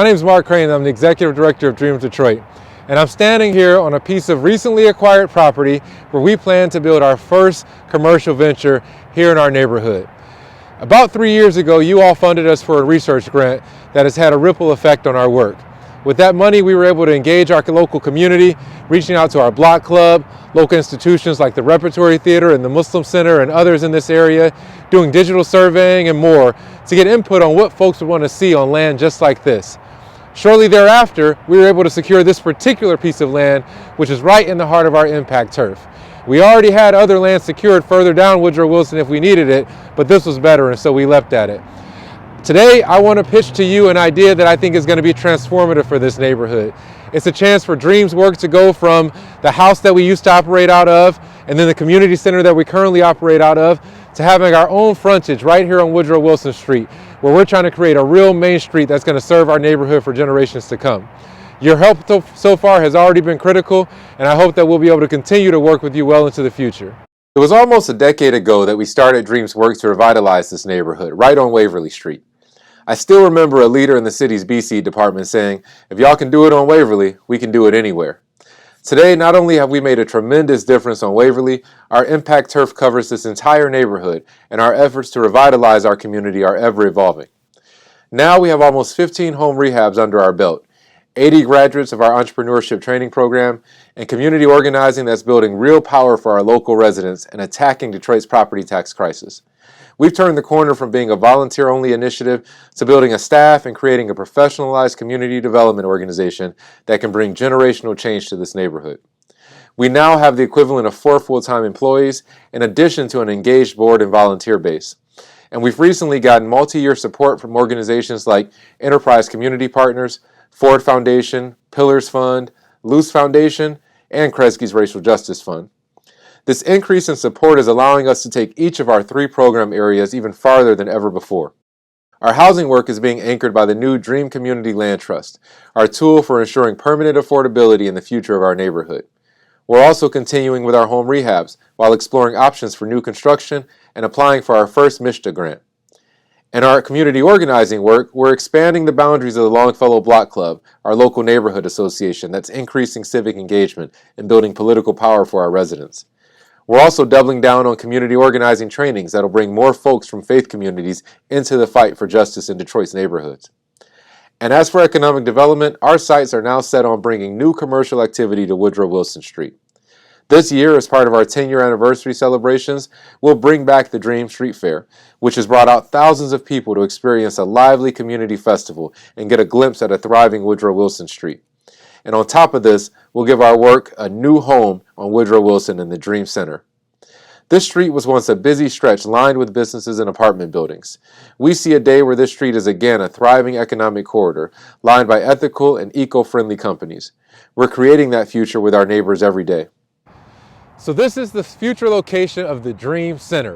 My name is Mark Crane. I'm the Executive Director of Dreams Detroit. And I'm standing here on a piece of recently acquired property where we plan to build our first commercial venture here in our neighborhood. About 3 years ago, you all funded us for a research grant that has had a ripple effect on our work. With that money, we were able to engage our local community, reaching out to our block club, local institutions like the Repertory Theater and the Muslim Center and others in this area, doing digital surveying and more to get input on what folks would want to see on land just like this. Shortly thereafter, we were able to secure this particular piece of land, which is right in the heart of our impact turf. We already had other land secured further down Woodrow Wilson if we needed it, but this was better, and so we leapt at it. Today, I want to pitch to you an idea that I think is going to be transformative for this neighborhood. It's a chance for Dreams Work to go from the house that we used to operate out of, and then the community center that we currently operate out of, to having our own frontage right here on Woodrow Wilson Street, where we're trying to create a real main street that's going to serve our neighborhood for generations to come. Your help so far has already been critical, and I hope that we'll be able to continue to work with you well into the future. It was almost a decade ago that we started Dreams Work to revitalize this neighborhood, right on Waverly Street. I still remember a leader in the city's BC department saying, "If y'all can do it on Waverly, we can do it anywhere." Today, not only have we made a tremendous difference on Waverly, our impact turf covers this entire neighborhood, and our efforts to revitalize our community are ever evolving. Now we have almost 15 home rehabs under our belt, 80 graduates of our entrepreneurship training program, and community organizing that's building real power for our local residents and attacking Detroit's property tax crisis. We've turned the corner from being a volunteer-only initiative to building a staff and creating a professionalized community development organization that can bring generational change to this neighborhood. We now have the equivalent of 4 full-time employees in addition to an engaged board and volunteer base. And we've recently gotten multi-year support from organizations like Enterprise Community Partners, Ford Foundation, Pillars Fund, Luce Foundation, and Kresge's Racial Justice Fund. This increase in support is allowing us to take each of our 3 program areas even farther than ever before. Our housing work is being anchored by the new Dream Community Land Trust, our tool for ensuring permanent affordability in the future of our neighborhood. We're also continuing with our home rehabs while exploring options for new construction and applying for our first MSHDA grant. In our community organizing work, we're expanding the boundaries of the Longfellow Block Club, our local neighborhood association that's increasing civic engagement and building political power for our residents. We're also doubling down on community organizing trainings that'll bring more folks from faith communities into the fight for justice in Detroit's neighborhoods. And as for economic development, our sights are now set on bringing new commercial activity to Woodrow Wilson Street. This year, as part of our 10-year anniversary celebrations, we'll bring back the Dream Street Fair, which has brought out thousands of people to experience a lively community festival and get a glimpse at a thriving Woodrow Wilson Street. And on top of this, we'll give our work a new home on Woodrow Wilson in the Dream Center. This street was once a busy stretch lined with businesses and apartment buildings. We see a day where this street is again a thriving economic corridor lined by ethical and eco-friendly companies. We're creating that future with our neighbors every day. So this is the future location of the Dream Center.